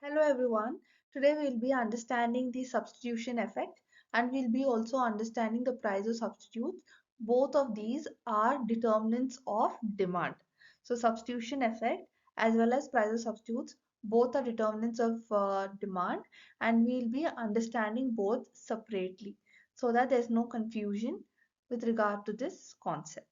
Hello everyone. Today we'll be understanding the substitution effect and we'll be also understanding the price of substitutes. Both of these are determinants of demand. So substitution effect as well as price of substitutes both are determinants of demand, and we'll be understanding both separately so that there's no confusion with regard to this concept.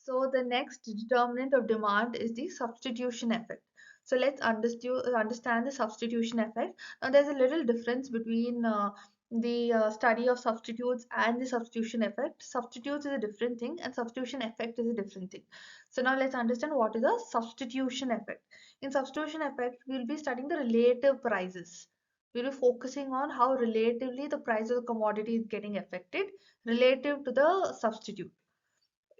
So the next determinant of demand is the substitution effect. So let's understand the substitution effect. Now there's a little difference between the study of substitutes and the substitution effect. Substitutes is a different thing and substitution effect is a different thing. So now let's understand what is a substitution effect. In substitution effect, we'll be studying the relative prices. We'll be focusing on how relatively the price of the commodity is getting affected relative to the substitute.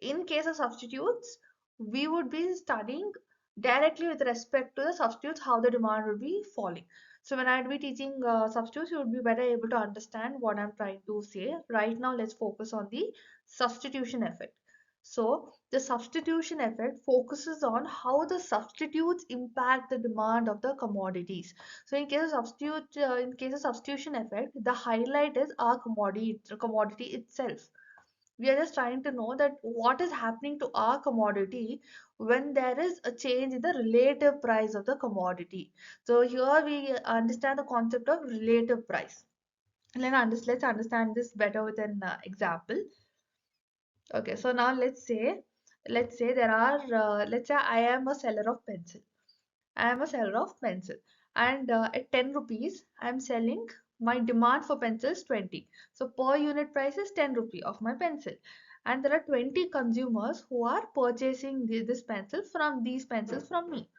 In case of substitutes, we would be studying directly with respect to the substitutes how the demand will be falling. So when I'd be teaching substitutes, you would be better able to understand what I'm trying to say. Right now, let's focus on the substitution effect. So the substitution effect focuses on how the substitutes impact the demand of the commodities. So in case of substitution effect, the highlight is our commodity itself. We are just trying to know that what is happening to our commodity when there is a change in the relative price of the commodity. So here we understand the concept of relative price. Let's understand this better with an example. Okay, so now let's say let's say I am a seller of pencil. I am a seller of pencil, and at 10 rupees I am selling. My demand for pencils 20. So per unit price is 10 rupee of my pencil, and there are 20 consumers who are purchasing this pencil from these pencils from me.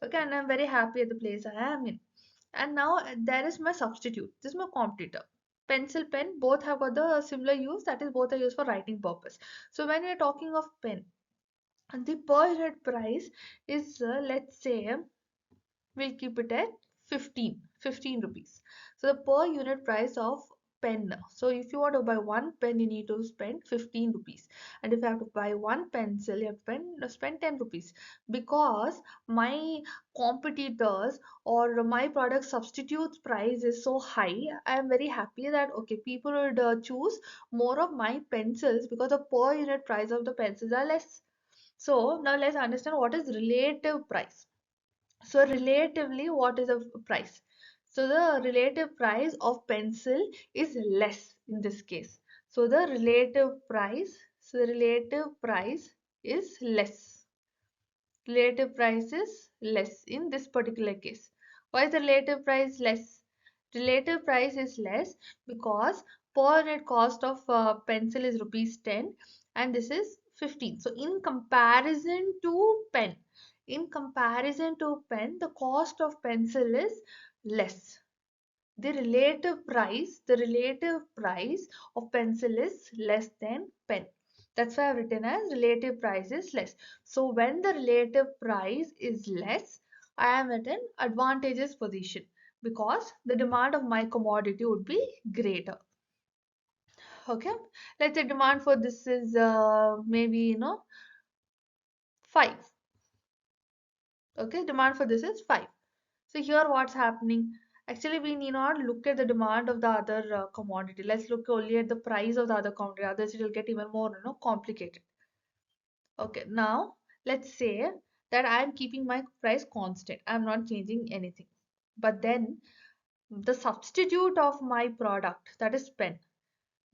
Okay, and I'm very happy at the place I am in. And now there is my substitute. This is my competitor. Pencil, pen, both have got the similar use. That is, both are used for writing purpose. So when we are talking of pen, and the per unit price is let's say we'll keep it at 15 rupees. So the per unit price of pen. So if you want to buy one pen, you need to spend 15 rupees. And if you have to buy one pencil, you have to spend 10 rupees. Because my competitors or my product substitutes price is so high, I am very happy that okay, people would choose more of my pencils because the per unit price of the pencils are less. So now let's understand what is relative price. So relatively, what is the price? So the relative price of pencil is less in this case. So the relative price is less. Relative price is less in this particular case. Why is the relative price less? Relative price is less because per unit cost of pencil is rupees 10 and this is 15. So in comparison to pen, the cost of pencil is less. The relative price of pencil is less than pen. That's why I've written as relative price is less. So when the relative price is less, I am at an advantageous position because the demand of my commodity would be greater. Okay, let's say demand for this is maybe 5. Okay, demand for this is 5. So here what's happening? Actually, we need not look at the demand of the other commodity. Let's look only at the price of the other commodity. Otherwise, it will get even more, complicated. Okay, now let's say that I am keeping my price constant. I'm not changing anything. But then the substitute of my product, that is pen,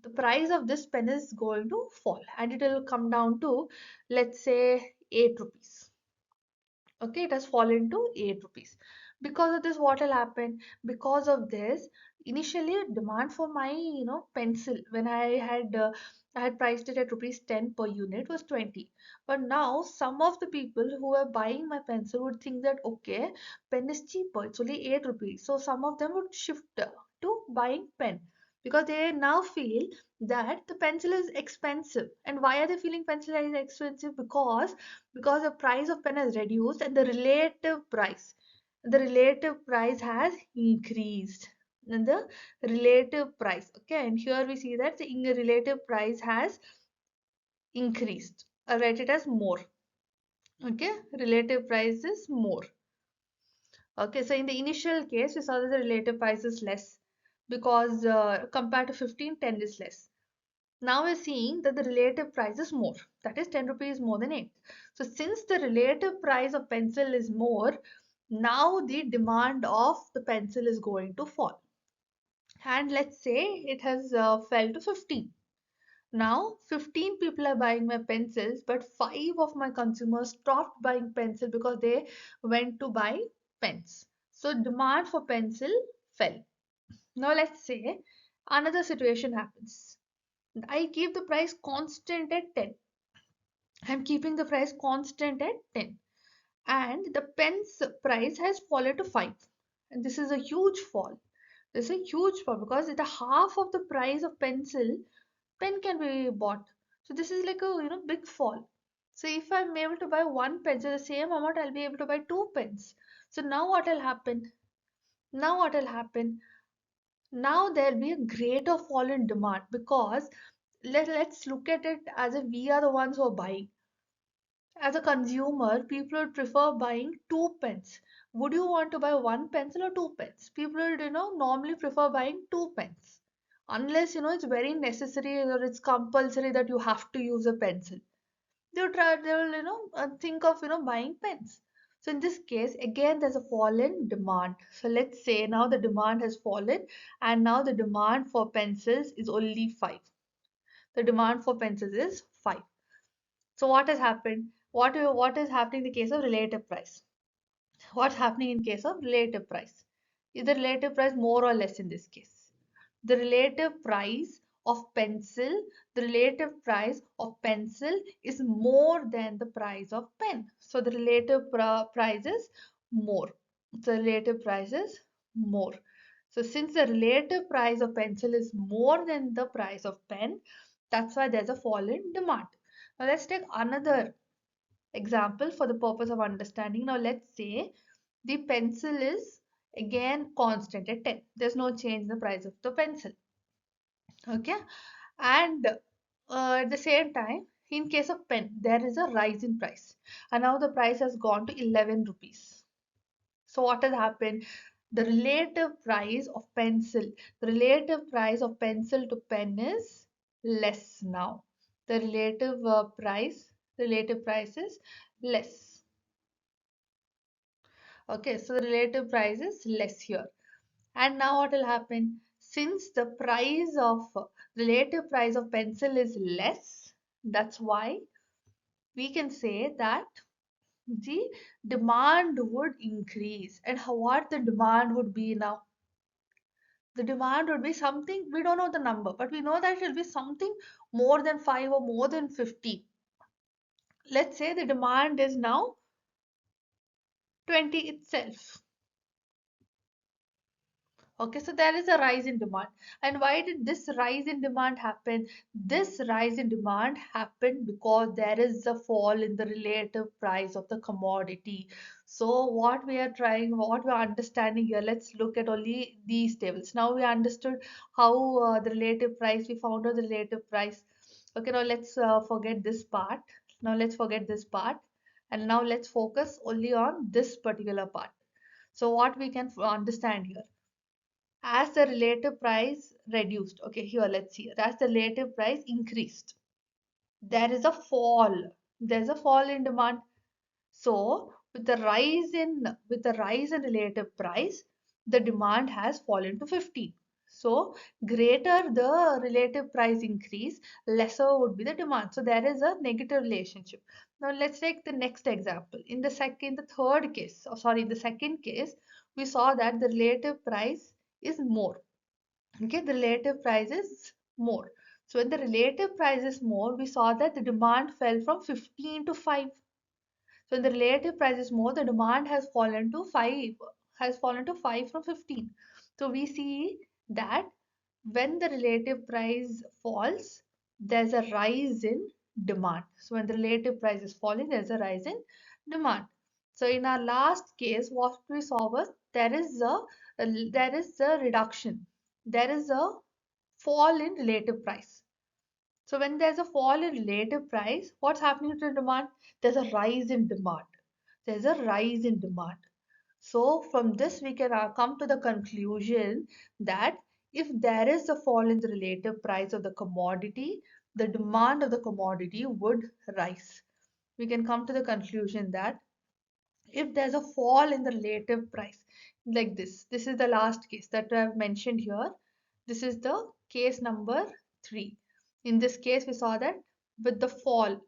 the price of this pen is going to fall and it will come down to, let's say, 8 rupees. Okay, it has fallen to 8 rupees. Because of this, what will happen? Because of this, initially demand for my pencil when I had priced it at rupees 10 per unit was 20. But now some of the people who are buying my pencil would think that okay, pen is cheaper, it's only 8 rupees. So some of them would shift to buying pen because they now feel that the pencil is expensive. And why are they feeling pencil is expensive? Because the price of pen has reduced and the relative price has increased. And the relative price, okay, and here we see that the relative price has increased. I'll write it as more. Okay, relative price is more. Okay, so in the initial case, we saw that the relative price is less because compared to 15, 10 is less. Now we're seeing that the relative price is more. That is 10 rupees more than 8. So since the relative price of pencil is more, now the demand of the pencil is going to fall. And let's say it has fell to 15. Now 15 people are buying my pencils, but 5 of my consumers stopped buying pencil because they went to buy pens. So demand for pencil fell. Now let's say another situation happens. I keep the price constant at 10. I'm keeping the price constant at 10. And the pen's price has fallen to 5. And this is a huge fall. This is a huge fall because at the half of the price of pencil, pen can be bought. So this is like a big fall. So if I'm able to buy one pencil, the same amount, I'll be able to buy two pens. So now what will happen? Now what will happen? Now there'll be a greater fall in demand because let's look at it as if we are the ones who are buying. As a consumer, people would prefer buying two pens. Would you want to buy one pencil or two pens? People would, normally prefer buying two pens. Unless, it's very necessary or it's compulsory that you have to use a pencil. They will, think of, buying pens. So in this case, again, there's a fall in demand. So let's say now the demand has fallen and now the demand for pencils is only 5. The demand for pencils is 5. So what has happened? What is happening in the case of relative price? What's happening in case of relative price? Is the relative price more or less in this case? The relative price of pencil, the relative price of pencil is more than the price of pen. So the relative price is more. The relative price is more. So since the relative price of pencil is more than the price of pen, that's why there's a fall in demand. Now let's take another example for the purpose of understanding. Now let's say the pencil is again constant at 10. There's no change in the price of the pencil. Okay. And at the same time, in case of pen, there is a rise in price. And now the price has gone to 11 rupees. So what has happened? The relative price of pencil, the relative price of pencil to pen is less now. The relative price is less. Okay, so the relative price is less here. And now what will happen? Since the relative price of pencil is less, that's why we can say that the demand would increase. And what the demand would be now? The demand would be something, we don't know the number, but we know that it will be something more than 5 or more than 50. Let's say the demand is now 20 itself. Okay, so there is a rise in demand. And why did this rise in demand happen? This rise in demand happened because there is a fall in the relative price of the commodity. So what we are understanding here, let's look at only these tables. Now we understood how the relative price, we found out the relative price. Okay, now let's forget this part. Now let's forget this part. And now let's focus only on this particular part. So what we can understand here, as the relative price reduced, okay, here let's see, as the relative price increased, there is a fall, there's a fall in demand. So with the rise in relative price, the demand has fallen to 15. So greater the relative price increase, lesser would be the demand. So there is a negative relationship. Now let's take the next example. In the third case, or sorry, in the second case, we saw that the relative price is more. Okay, the relative price is more. So when the relative price is more, we saw that the demand fell from 15 to 5. So when the relative price is more, the demand has fallen to 5 from 15. So we see that when the relative price falls, there's a rise in demand. So when the relative price is falling, there's a rise in demand. So in our last case, what we saw was there is a reduction. There is a fall in relative price. So when there's a fall in relative price, what's happening to demand? There's a rise in demand. There's a rise in demand. So from this we can come to the conclusion that if there is a fall in the relative price of the commodity, the demand of the commodity would rise. We can come to the conclusion that if there's a fall in the relative price, like this is the last case that I've mentioned here. This is the case number 3. In this case we saw that with the fall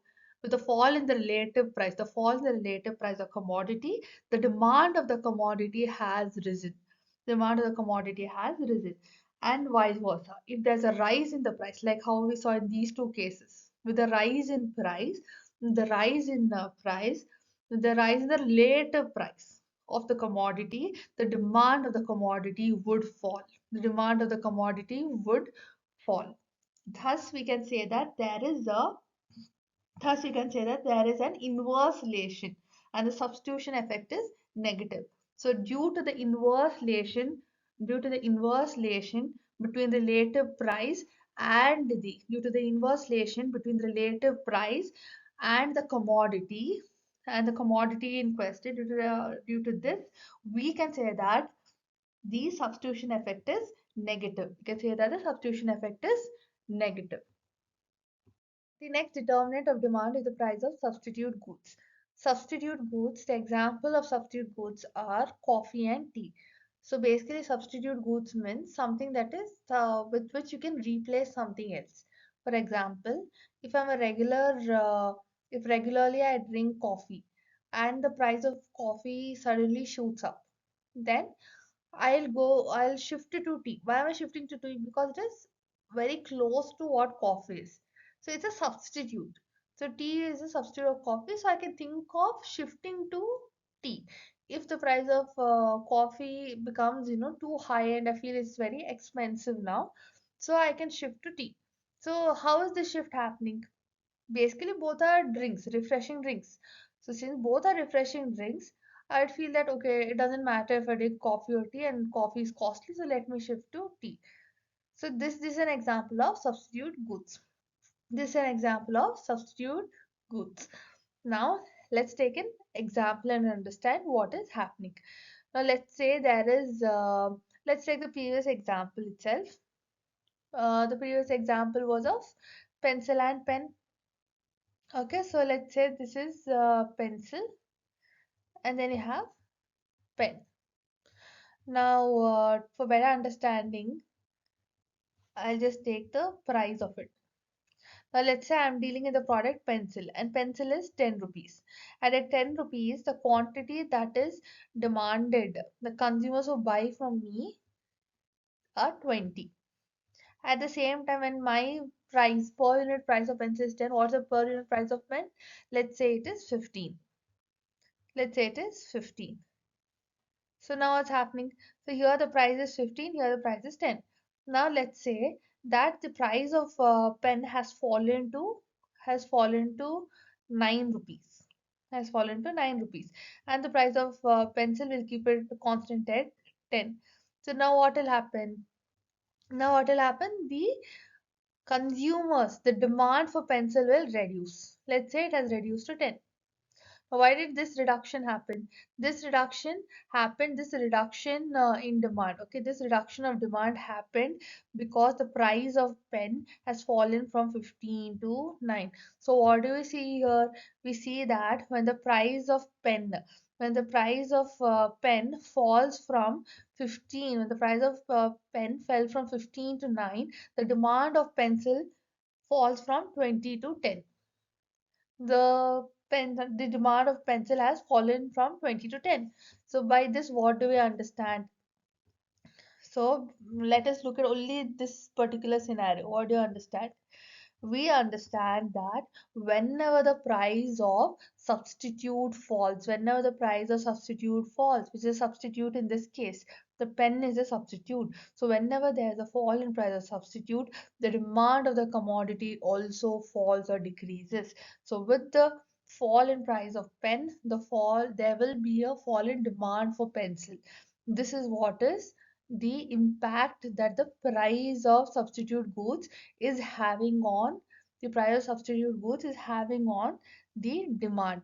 with the fall in the relative price, the fall in the relative price of commodity, the demand of the commodity has risen. The demand of the commodity has risen, and vice versa. If there's a rise in the price, like how we saw in these two cases, with the rise in price, the rise in price the rise in the relative price of the commodity, the demand of the commodity would fall. The demand of the commodity would fall. Thus, we can say that there is an inverse relation, and the substitution effect is negative. So due to the inverse relation between the relative price and the due to the inverse relation between the relative price and the commodity in question, due to this, we can say that the substitution effect is negative. We can say that the substitution effect is negative. The next determinant of demand is the price of substitute goods. Substitute goods, the example of substitute goods are coffee and tea. So basically, substitute goods means something that is with which you can replace something else. For example, if I'm a if regularly I drink coffee and the price of coffee suddenly shoots up, then I'll shift it to tea. Why am I shifting to tea? Because it is very close to what coffee is. So it's a substitute. So tea is a substitute of coffee. So I can think of shifting to tea. If the price of coffee becomes, too high and I feel it's very expensive now, so I can shift to tea. So how is the shift happening? Basically, both are drinks, refreshing drinks. So since both are refreshing drinks, I'd feel that okay, it doesn't matter if I drink coffee or tea, and coffee is costly, so let me shift to tea. So this is an example of substitute goods. This is an example of substitute goods. Now let's take an example and understand what is happening. Now let's take the previous example itself. The previous example was of pencil and pen. Okay, so let's say this is pencil and then you have pen. Now, for better understanding, I'll just take the price of it. Now, let's say I'm dealing in the product pencil, and pencil is 10 rupees. And at 10 rupees, the quantity that is demanded, the consumers who buy from me are 20. At the same time, when my per unit price of pencil is 10, what's the per unit price of pen? Let's say it is 15. Let's say it is 15. So now what's happening? So here the price is 15, here the price is 10. Now let's say that the price of pen has fallen to 9 rupees. Has fallen to 9 rupees. And the price of pencil will keep it constant at 10. So now what will happen? Now what will happen? The consumers, the demand for pencil will reduce. Let's say it has reduced to 10. Why did this reduction happen? This reduction in demand. Okay, this reduction of demand happened because the price of pen has fallen from 15 to 9. So what do we see here? We see that when the price of pen falls from 15, when the price of pen fell from 15 to 9, the demand of pencil falls from 20 to 10. The demand of pencil has fallen from 20 to 10. So by this, what do we understand? So let us look at only this particular scenario. What do you understand? We understand that whenever the price of substitute falls, which is a substitute in this case, the pen is a substitute. So whenever there is a fall in price of substitute, the demand of the commodity also falls or decreases. So with the fall in price of pen, there will be a fall in demand for pencil. This is what is the impact that the price of substitute goods is having on the price of substitute goods is having on the demand.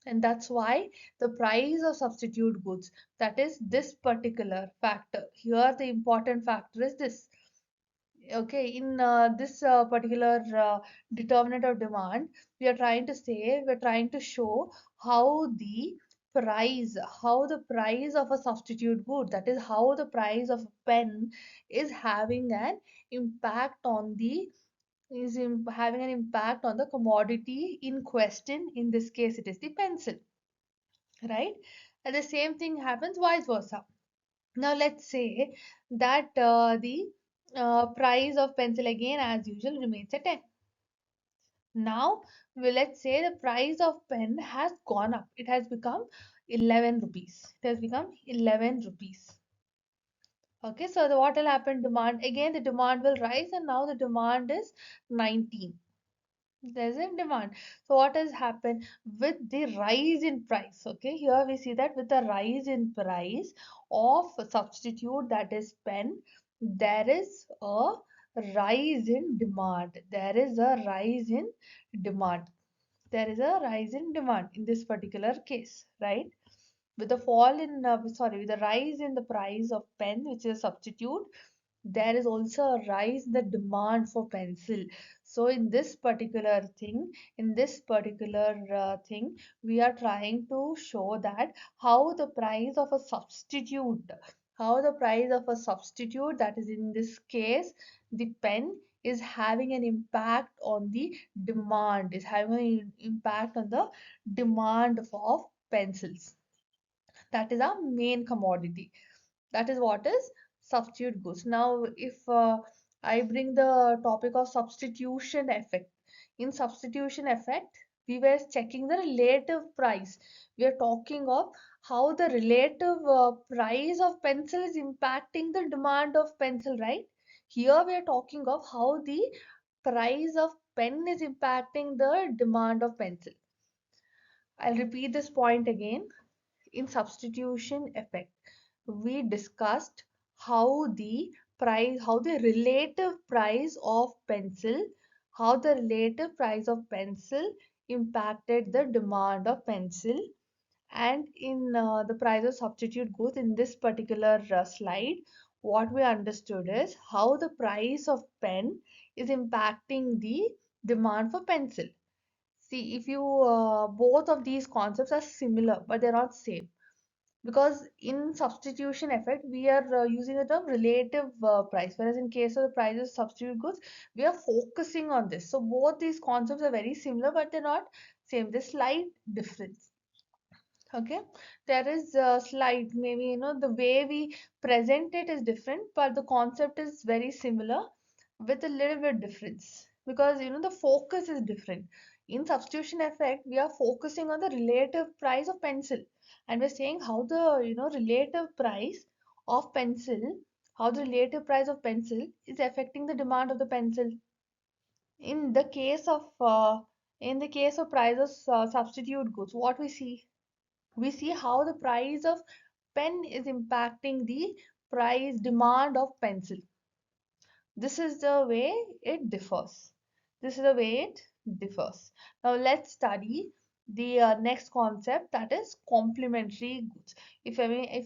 And that's why the price of substitute goods, that is this particular factor. Here the important factor is this. Okay, in this particular determinant of demand, we're trying to show how the how the price of a substitute good, that is how the price of a pen is having an impact on the having an impact on the commodity in question. In this case, it is the pencil, right? And the same thing happens vice versa. Now let's say that the price of pencil again as usual remains at 10. Now let's say the price of pen has gone up. It has become 11 rupees. It has become 11 rupees. Okay, so what will happen? Demand again, the demand will rise, and now the demand is 19. There's a demand. So what has happened with the rise in price? Okay, here we see that with the rise in price of a substitute, that is pen, there is a rise in demand. There is a rise in demand. There is a rise in demand in this particular case, right? With the fall in, with the rise in the price of pen, which is a substitute, there is also a rise in the demand for pencil. So in this particular thing, we are trying to show that how the price of a substitute, that is in this case, the pen is having an impact on the demand, is having an impact on the demand of pencils. That is our main commodity. That is what is substitute goods. Now, if I bring the topic of substitution effect, in substitution effect, we were checking the relative price. We are talking of how the relative price of pencil is impacting the demand of pencil, right? Here we are talking of how the price of pen is impacting the demand of pencil. I'll repeat this point again. In substitution effect, we discussed how the relative price of pencil, impacted the demand of pencil. And in the price of substitute goods in this particular slide, what we understood is how the price of pen is impacting the demand for pencil. See, if you both of these concepts are similar, but they're not same, because in substitution effect we are using the term relative price, whereas in case of the prices of substitute goods we are focusing on this. So both these concepts are very similar, but they're not same. There's slight difference. Okay, there is a slight, maybe the way we present it is different, but the concept is very similar with a little bit difference, because the focus is different. In substitution effect we are focusing on the relative price of pencil, and we're saying how the relative price of pencil is affecting the demand of the pencil. In the case of prices substitute goods, what we see how the price of pen is impacting the price demand of pencil. This is the way it differs. This is the way it differs. Now let's study the next concept, that is complementary goods. If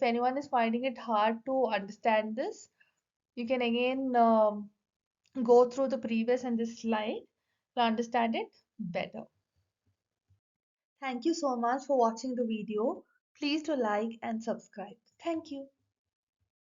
anyone is finding it hard to understand this, you can again go through the previous and this slide to understand it better. Thank you so much for watching the video. Please to like and subscribe. Thank you.